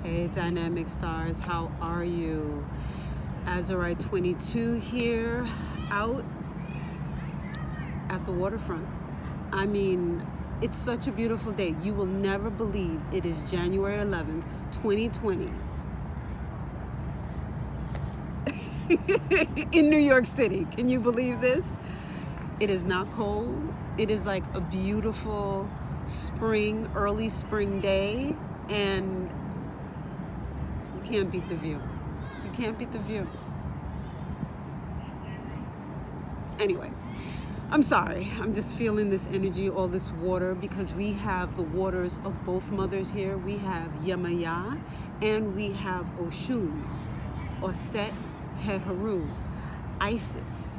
Hey Dynamic Stars, how are you? Azurite 22 here, out at the waterfront. I mean, it's such a beautiful day. You will never believe it is January 11th, 2020 in New York City. Can you believe this? It is not cold. It is like a beautiful spring, early spring day, and you can't beat the view. You can't beat the view. Anyway, I'm sorry. I'm just feeling this energy, all this water, because we have the waters of both mothers here. We have Yemoja and we have Ochun, Auset, Het-Heru, Isis.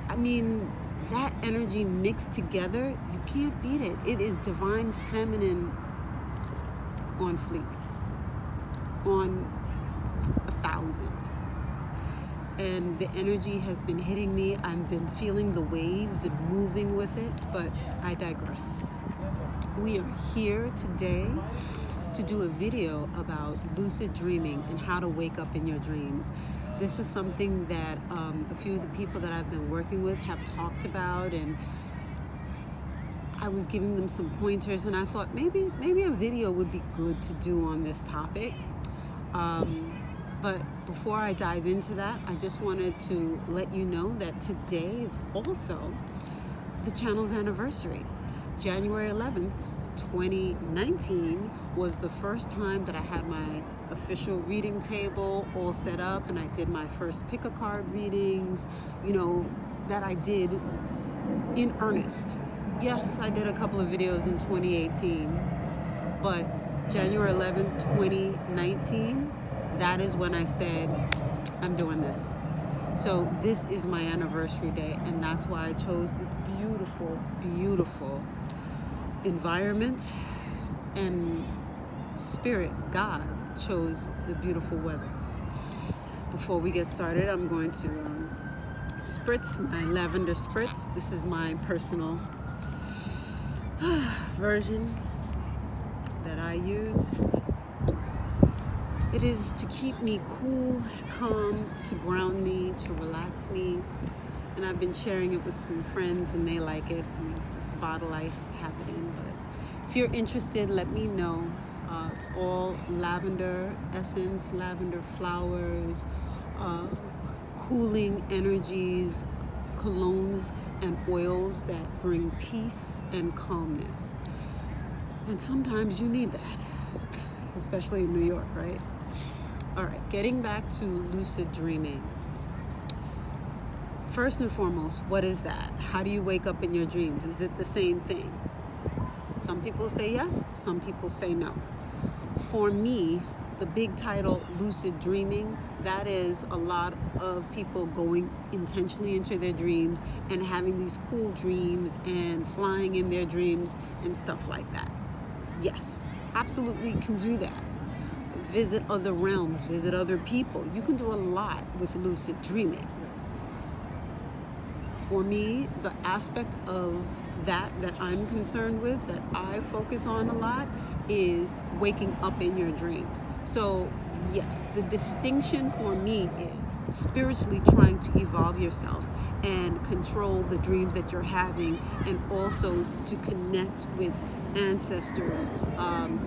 I mean, that energy mixed together, you can't beat it. It is divine feminine on fleek, on 1,000. And the energy has been hitting me. I've been feeling the waves and moving with it, but I digress. We are here today to do a video about lucid dreaming and how to wake up in your dreams. This is something that a few of the people that I've been working with have talked about, and I was giving them some pointers, and I thought maybe a video would be good to do on this topic. But before I dive into that, I just wanted to let you know that today is also the channel's anniversary. January 11th, 2019 was the first time that I had my official reading table all set up, and I did my first pick-a-card readings, that I did in earnest. Yes, I did a couple of videos in 2018, but January 11th, 2019, that is when I said, I'm doing this. So this is my anniversary day, and that's why I chose this beautiful, beautiful environment, and Spirit, God, chose the beautiful weather. Before we get started, I'm going to spritz my lavender spritz. This is my personal version that I use. It is to keep me cool, calm, to ground me, to relax me. And I've been sharing it with some friends, and they like it. It's the bottle I have it in. But if you're interested, let me know. It's all lavender essence, lavender flowers, cooling energies, colognes and oils that bring peace and calmness. And sometimes you need that, especially in New York, right? All right, getting back to lucid dreaming. First and foremost, what is that? How do you wake up in your dreams? Is it the same thing? Some people say yes, some people say no. For me, the big title, lucid dreaming, that is a lot of people going intentionally into their dreams and having these cool dreams and flying in their dreams and stuff like that. Yes, absolutely can do that. Visit other realms, visit other people. You can do a lot with lucid dreaming. For me, the aspect of that I'm concerned with, that I focus on a lot, is waking up in your dreams. So yes, the distinction for me is spiritually trying to evolve yourself and control the dreams that you're having, and also to connect with ancestors,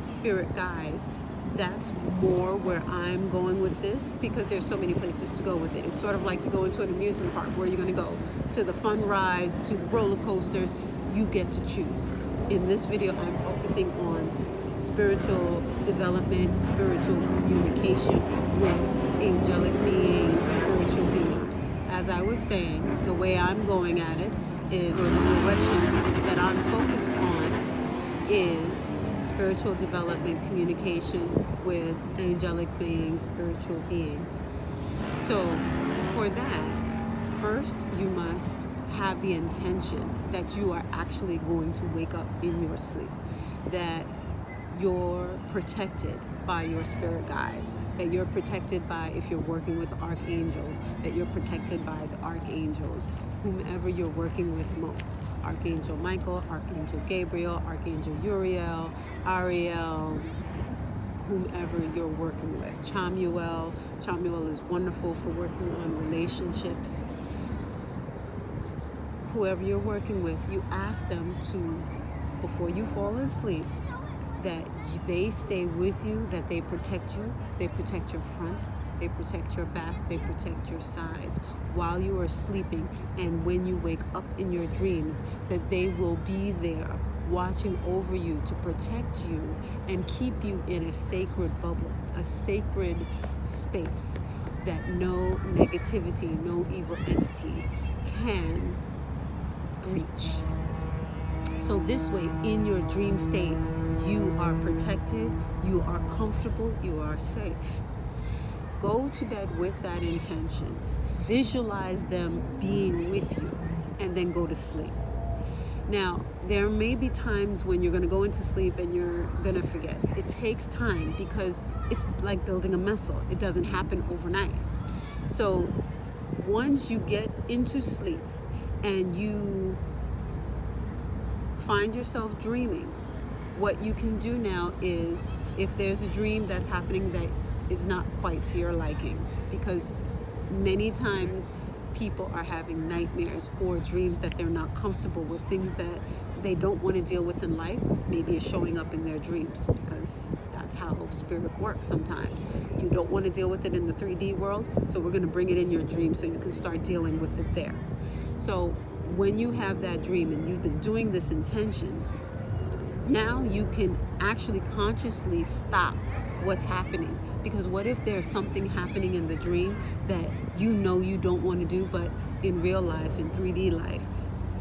spirit guides. That's more where I'm going with this, because there's so many places to go with it. It's sort of like you go into an amusement park. Where you're going to go to the fun rides, to the roller coasters, you get to choose. In this video, I'm focusing on spiritual development, spiritual communication with angelic beings, spiritual beings. As I was saying, the way I'm going at it is, or the direction that I'm focused on, is spiritual development, communication with angelic beings, spiritual beings. So for that, first you must have the intention that you are actually going to wake up in your sleep, that you're protected by your spirit guides, that you're protected by, if you're working with archangels, that you're protected by the archangels, whomever you're working with most. Archangel Michael, Archangel Gabriel, Archangel Uriel, Ariel, whomever you're working with. Chamuel is wonderful for working on relationships. Whoever you're working with, you ask them to, before you fall asleep, that they stay with you, that they protect you, they protect your front, they protect your back, they protect your sides while you are sleeping, and when you wake up in your dreams, that they will be there watching over you to protect you and keep you in a sacred bubble, a sacred space that no negativity, no evil entities can breach. So this way, in your dream state, you are protected, you are comfortable, you are safe. Go to bed with that intention. Visualize them being with you, and then go to sleep. Now, there may be times when you're going to go into sleep and you're going to forget. It takes time because it's like building a muscle. It doesn't happen overnight. So once you get into sleep and you find yourself dreaming, what you can do now is, if there's a dream that's happening that is not quite to your liking, because many times people are having nightmares or dreams that they're not comfortable with, things that they don't want to deal with in life, maybe is showing up in their dreams, because that's how spirit works sometimes. You don't want to deal with it in the 3D world, so we're going to bring it in your dream so you can start dealing with it there. So when you have that dream and you've been doing this intention, now you can actually consciously stop what's happening. Because what if there's something happening in the dream that you know you don't want to do, but in real life, in 3D life,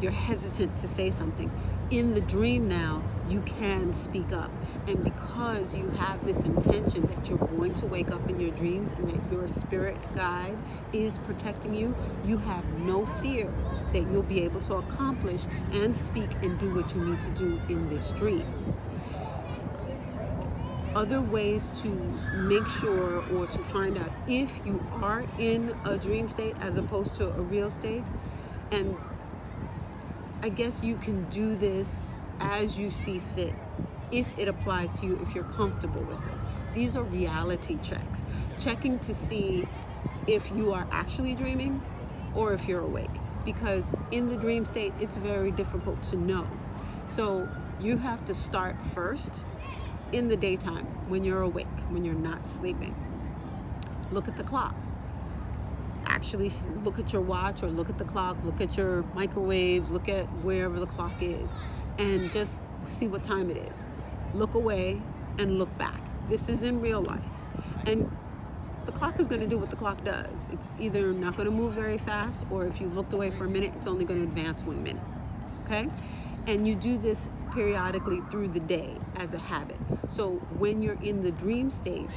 you're hesitant to say something. In the dream now, you can speak up. And because you have this intention that you're going to wake up in your dreams and that your spirit guide is protecting you, you have no fear that you'll be able to accomplish and speak and do what you need to do in this dream. Other ways to make sure or to find out if you are in a dream state as opposed to a real state, and I guess you can do this as you see fit, if it applies to you, if you're comfortable with it. These are reality checks, checking to see if you are actually dreaming or if you're awake, because in the dream state, it's very difficult to know. So you have to start first in the daytime, when you're awake, when you're not sleeping. Look at the clock. Actually look at your watch or look at the clock, look at your microwave, look at wherever the clock is, and just see what time it is. Look away and look back. This is in real life. And the clock is going to do what the clock does. It's either not going to move very fast, or if you looked away for a minute, it's only going to advance 1 minute. Okay? And you do this periodically through the day as a habit. So when you're in the dream state,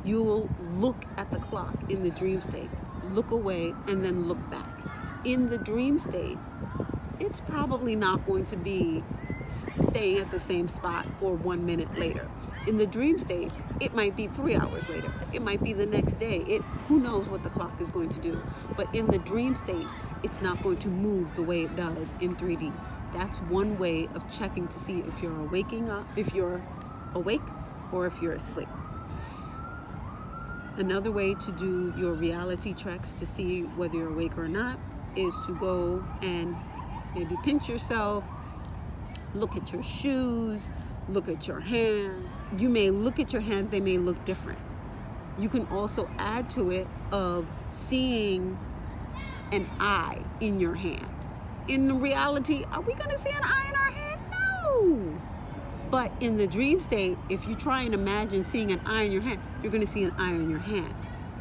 you'll look at the clock in the dream state, look away, and then look back. In the dream state, it's probably not going to be staying at the same spot or 1 minute later. In the dream state, it might be 3 hours later. It might be the next day. Who knows what the clock is going to do. But in the dream state, it's not going to move the way it does in 3D. That's one way of checking to see if you're waking up, if you're awake, or if you're asleep. Another way to do your reality checks to see whether you're awake or not is to go and maybe pinch yourself, look at your shoes, look at your hand. You may look at your hands, they may look different. You can also add to it of seeing an eye in your hand. In reality, are we going to see an eye in our hand? No. But in the dream state, if you try and imagine seeing an eye in your hand, you're going to see an eye in your hand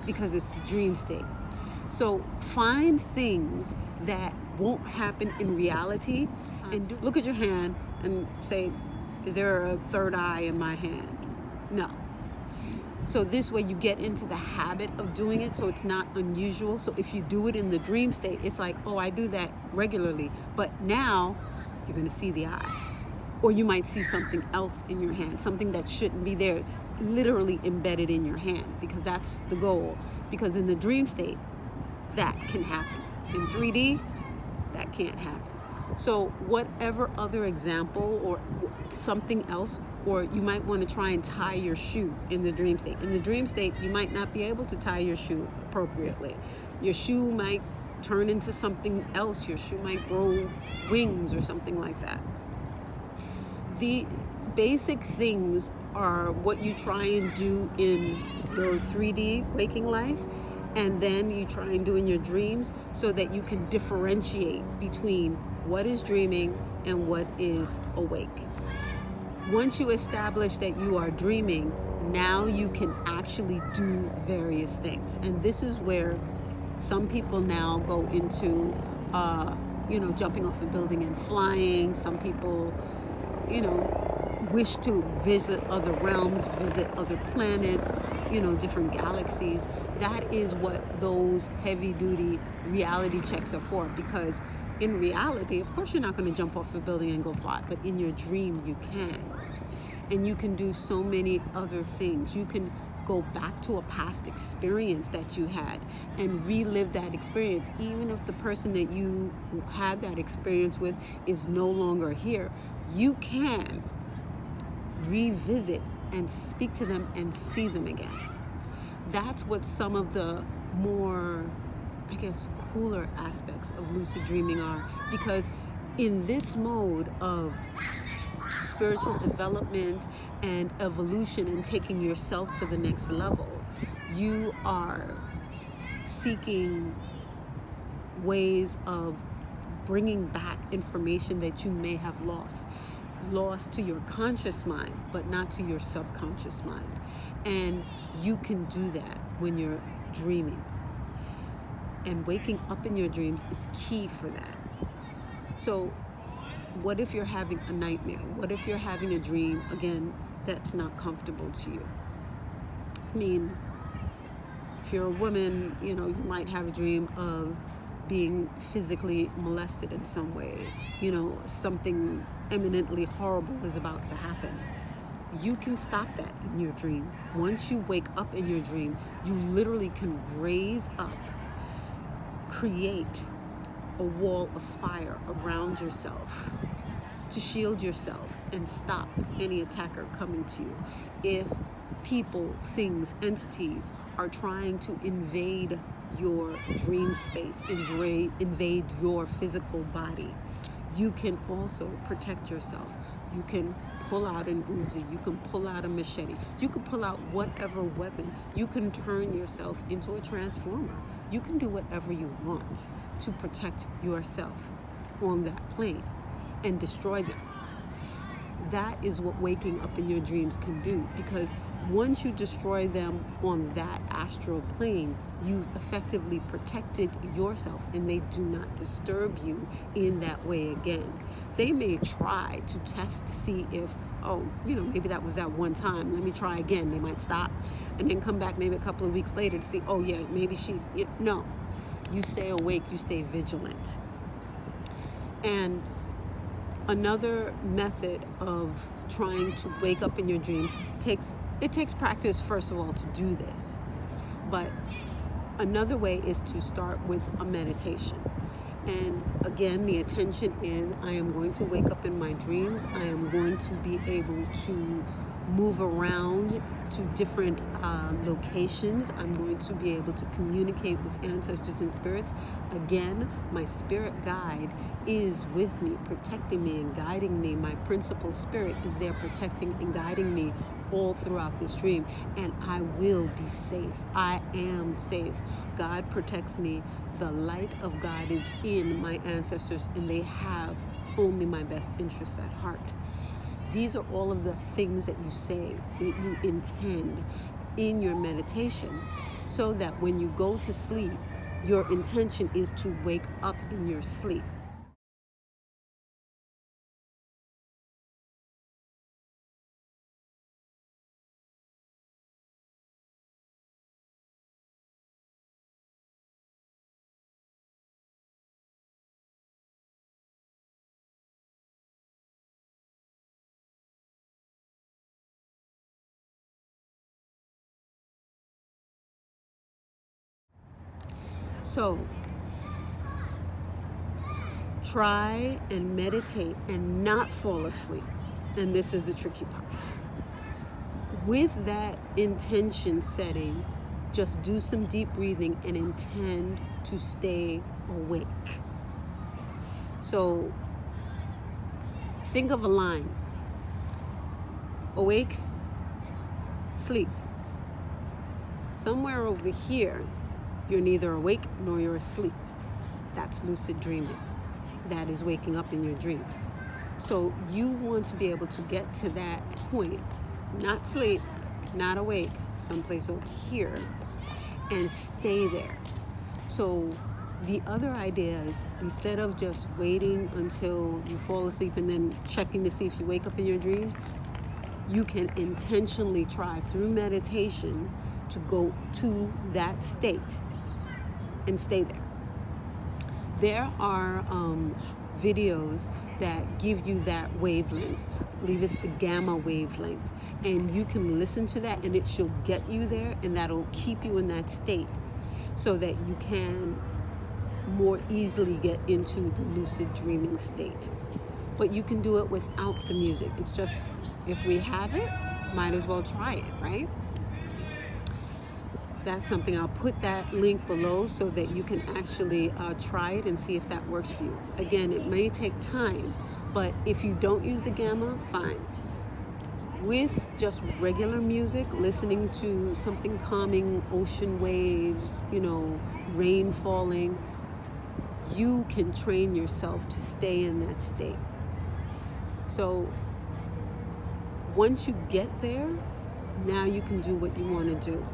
because it's the dream state. So find things that won't happen in reality and look at your hand and say, is there a third eye in my hand? No. So this way you get into the habit of doing it, so it's not unusual. So if you do it in the dream state, it's like, oh, I do that regularly. But now you're going to see the eye. Or you might see something else in your hand, something that shouldn't be there, literally embedded in your hand, because that's the goal. Because in the dream state, that can happen. In 3D, that can't happen. So whatever other example or something else Or you might want to try and tie your shoe in the dream state. In the dream state, you might not be able to tie your shoe appropriately. Your shoe might turn into something else. Your shoe might grow wings or something like that. The basic things are what you try and do in your 3D waking life, and then you try and do in your dreams, so that you can differentiate between what is dreaming and what is awake. Once you establish that you are dreaming, now you can actually do various things. And this is where some people now go into, jumping off a building and flying. Some people, wish to visit other realms, visit other planets, different galaxies. That is what those heavy-duty reality checks are for, because in reality, of course, you're not going to jump off a building and go fly, but in your dream, you can. And you can do so many other things. You can go back to a past experience that you had and relive that experience, even if the person that you had that experience with is no longer here. You can revisit and speak to them and see them again. That's what some of the more, cooler aspects of lucid dreaming are, because in this mode of spiritual development and evolution and taking yourself to the next level, you are seeking ways of bringing back information that you may have lost to your conscious mind, but not to your subconscious mind. And you can do that when you're dreaming. And waking up in your dreams is key for that. So what if you're having a nightmare? What if you're having a dream, again, that's not comfortable to you? I mean, if you're a woman, you might have a dream of being physically molested in some way. Something eminently horrible is about to happen. You can stop that in your dream. Once you wake up in your dream, you literally can raise up, create a wall of fire around yourself to shield yourself and stop any attacker coming to you. If people, things, entities are trying to invade your dream space, invade your physical body, you can also protect yourself. You can pull out an Uzi, you can pull out a machete, you can pull out whatever weapon, you can turn yourself into a transformer. You can do whatever you want to protect yourself on that plane and destroy them. That is what waking up in your dreams can do, because once you destroy them on that astral plane, you've effectively protected yourself, and they do not disturb you in that way again. They may try to test to see if, maybe that was that one time, let me try again. They might stop and then come back maybe a couple of weeks later to see, maybe no. You stay awake, you stay vigilant. And another method of trying to wake up in your dreams takes practice, first of all, to do this. But another way is to start with a meditation. And again, the intention is, I am going to wake up in my dreams. I am going to be able to move around to different locations. I'm going to be able to communicate with ancestors and spirits. Again, my spirit guide is with me, protecting me and guiding me. My principal spirit is there protecting and guiding me all throughout this dream, and I will be safe. I am safe. God protects me. The light of God is in my ancestors, and they have only my best interests at heart. These are all of the things that you say, that you intend in your meditation, so that when you go to sleep, your intention is to wake up in your sleep. So try and meditate and not fall asleep. and this is the tricky part. With that intention setting, just do some deep breathing and intend to stay awake. So think of a line. Awake, sleep. Somewhere over here, you're neither awake nor you're asleep. That's lucid dreaming. That is waking up in your dreams. So you want to be able to get to that point, not sleep, not awake, someplace over here, and stay there. So the other idea is, instead of just waiting until you fall asleep and then checking to see if you wake up in your dreams, you can intentionally try through meditation to go to that state and stay there. There are videos that give you that wavelength. I believe it's the gamma wavelength. And you can listen to that and it shall get you there, and that'll keep you in that state so that you can more easily get into the lucid dreaming state. But you can do it without the music. It's just, if we have it, might as well try it, right? That's something. I'll put that link below so that you can actually try it and see if that works for you. Again, it may take time, but if you don't use the gamma, fine. With just regular music, listening to something calming, ocean waves, rain falling, you can train yourself to stay in that state. So once you get there, now you can do what you want to do.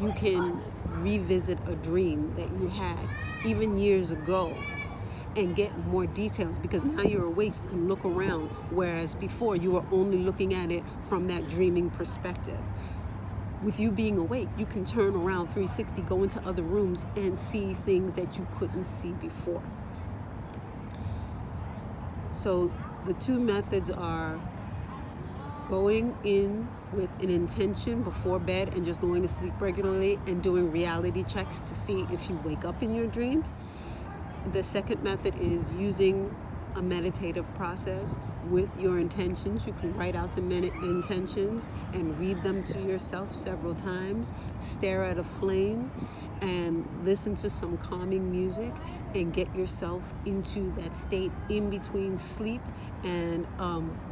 You can revisit a dream that you had even years ago and get more details, because now you're awake, you can look around, whereas before you were only looking at it from that dreaming perspective. With you being awake, you can turn around 360, go into other rooms and see things that you couldn't see before. So the two methods are going in with an intention before bed and just going to sleep regularly and doing reality checks to see if you wake up in your dreams. The second method is using a meditative process with your intentions. You can write out the intentions and read them to yourself several times. Stare at a flame and listen to some calming music and get yourself into that state in between sleep and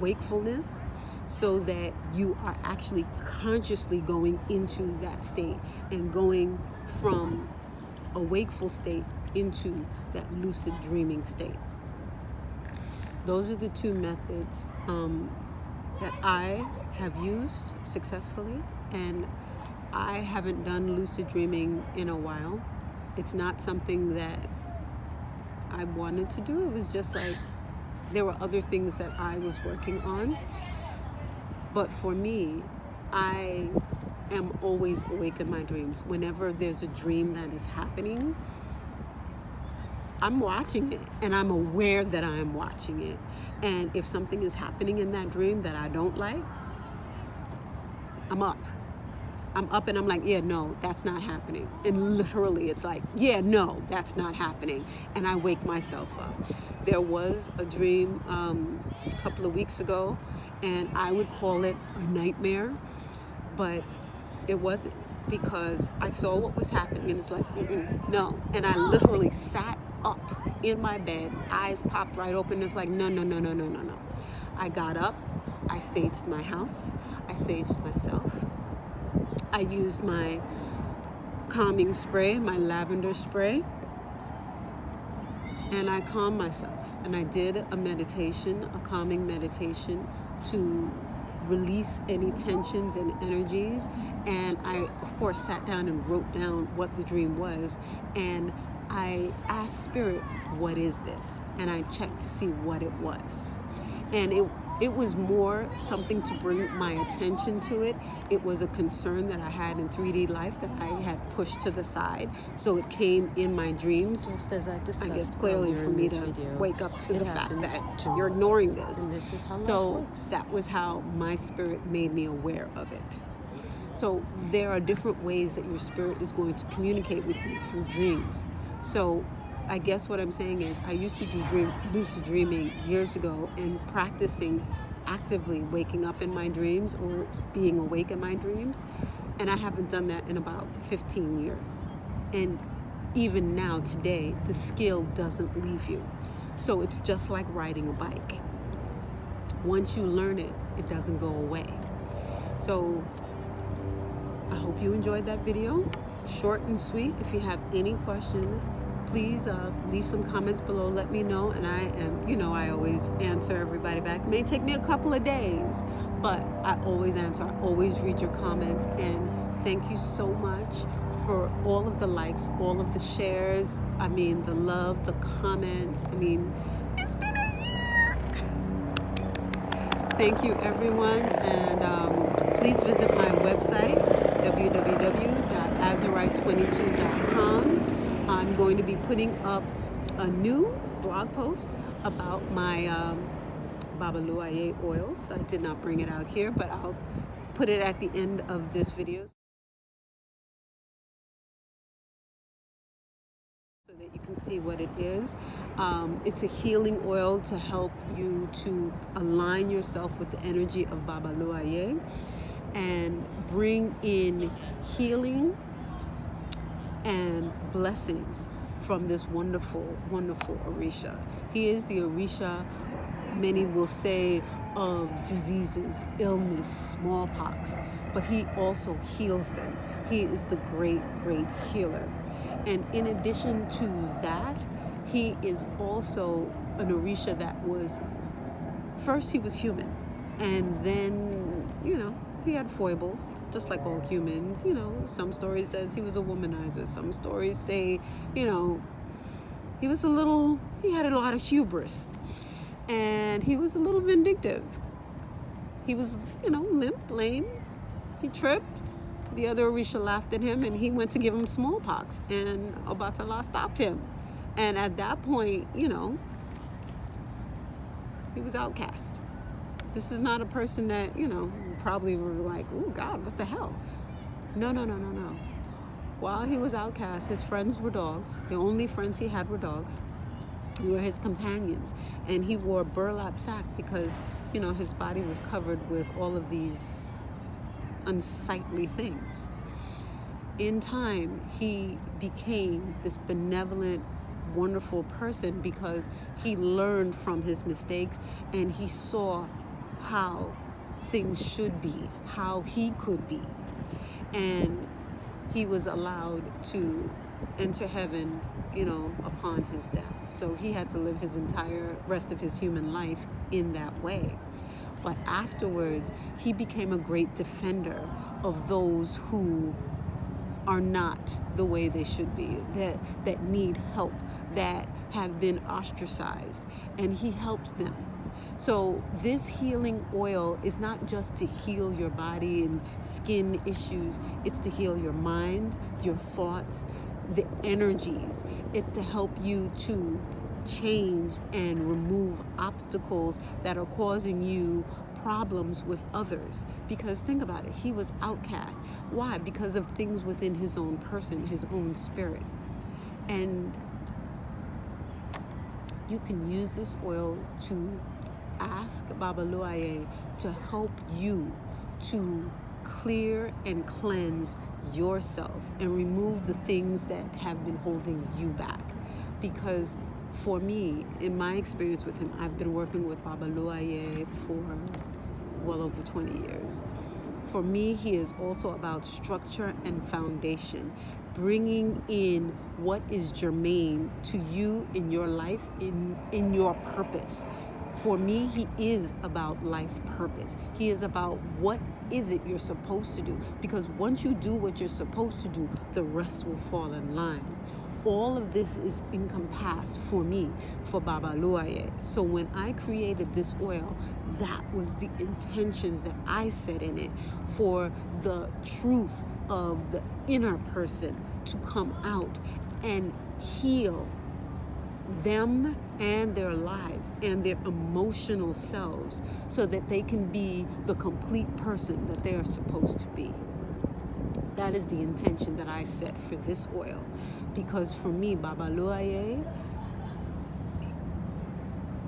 wakefulness, so that you are actually consciously going into that state and going from a wakeful state into that lucid dreaming state. Those are the two methods that I have used successfully, and I haven't done lucid dreaming in a while. It's not something that I wanted to do. It was just like there were other things that I was working on. But for me, I am always awake in my dreams. Whenever there's a dream that is happening, I'm watching it and I'm aware that I am watching it. And if something is happening in that dream that I don't like, I'm up. And I'm like, yeah, no, that's not happening. And literally it's like, yeah, no, that's not happening. And I wake myself up. There was a dream a couple of weeks ago, and I would call it a nightmare, but it wasn't, because I saw what was happening and it's like, no. And I literally sat up in my bed, eyes popped right open. It's like, no. I got up, I saged my house, I saged myself. I used my calming spray, my lavender spray, and I calmed myself. And I did a meditation, a calming meditation, to release any tensions and energies. And I, of course, sat down and wrote down what the dream was. And I asked Spirit, what is this? And I checked to see what it was. And it was more something to bring my attention to it. It was a concern that I had in 3D life that I had pushed to the side. So it came in my dreams. Just as I discussed, I guess clearly for me to wake up to the fact that you're ignoring this. And this is how so life works. That was how my spirit made me aware of it. So there are different ways that your spirit is going to communicate with you through dreams. So I guess what I'm saying is I used to do lucid dreaming years ago, and practicing actively waking up in my dreams or being awake in my dreams. And I haven't done that in about 15 years. And even now, today, the skill doesn't leave you. So it's just like riding a bike. Once you learn it, it doesn't go away. So I hope you enjoyed that video. Short and sweet. If you have any questions, please leave some comments below. Let me know. And I always answer everybody back. It may take me a couple of days, but I always answer. I always read your comments. And thank you so much for all of the likes, all of the shares. I mean, the love, the comments. I mean, it's been a year. Thank you, everyone. And please visit my website, www.azurite22.com. I'm going to be putting up a new blog post about my Baba Luaye oils. I did not bring it out here, but I'll put it at the end of this video so that you can see what it is. It's a healing oil to help you to align yourself with the energy of Baba Luaye and bring in healing and blessings from this wonderful, wonderful Orisha. He is the Orisha, many will say, of diseases, illness, smallpox, but he also heals them. He is the great, great healer. And in addition to that, he is also an Orisha that was, first he was human, and then, he had foibles, just like all humans. Some stories says he was a womanizer. Some stories say, he had a lot of hubris. And he was a little vindictive. He was, limp, lame. He tripped. The other Orisha laughed at him, and he went to give him smallpox. And Obatala stopped him. And at that point, he was outcast. This is not a person that, probably were like, oh, God, what the hell? No. While he was outcast, his friends were dogs. The only friends he had were dogs. They were his companions. And he wore a burlap sack because, his body was covered with all of these unsightly things. In time, he became this benevolent, wonderful person because he learned from his mistakes and he saw how things should be, how he could be. And he was allowed to enter heaven, upon his death. So he had to live his entire rest of his human life in that way. But afterwards, he became a great defender of those who are not the way they should be, that need help, that have been ostracized, and he helps them. So this healing oil is not just to heal your body and skin issues. It's to heal your mind, your thoughts, the energies. It's to help you to change and remove obstacles that are causing you problems with others. Because think about it, he was outcast. Why? Because of things within his own person, his own spirit. And you can use this oil to ask Baba Luaye to help you to clear and cleanse yourself and remove the things that have been holding you back. Because for me, in my experience with him, I've been working with Baba Luaye for well over 20 years. For me, he is also about structure and foundation, bringing in what is germane to you in your life, in your purpose. For me, he is about life purpose. He is about what is it you're supposed to do. Because once you do what you're supposed to do, the rest will fall in line. All of this is encompassed for me, for Baba Luaye. So when I created this oil, that was the intentions that I set in it, for the truth of the inner person to come out and heal them and their lives and their emotional selves so that they can be the complete person that they are supposed to be. That is the intention that I set for this oil. Because for me, Baba Luaye,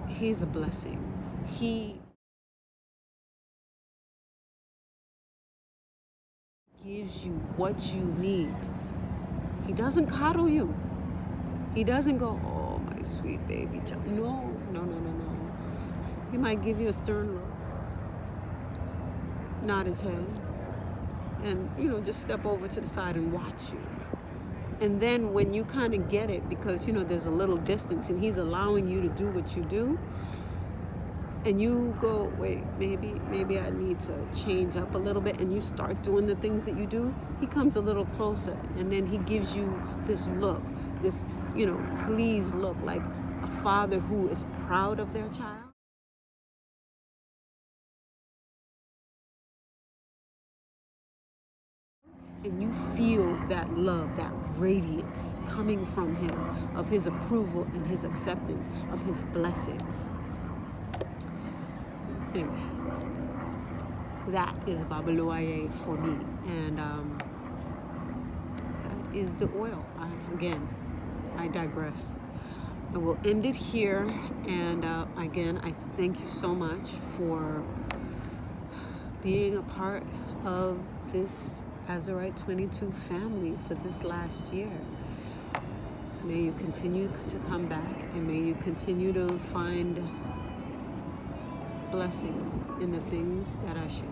he's a blessing. He gives you what you need. He doesn't coddle you. He doesn't go, oh, my sweet baby child. No. He might give you a stern look, nod his head, and, just step over to the side and watch you. And then when you kind of get it, because, there's a little distance and he's allowing you to do what you do, and you go, wait, maybe I need to change up a little bit, and you start doing the things that you do, he comes a little closer, and then he gives you this look, this, pleased look, like a father who is proud of their child. And you feel that love, that radiance coming from him, of his approval and his acceptance, of his blessings. Anyway, that is Babaluaye for me. And that is the oil. I digress. I will end it here. And again, I thank you so much for being a part of this Azurite 22 family for this last year. May you continue to come back, and may you continue to find blessings in the things that I share.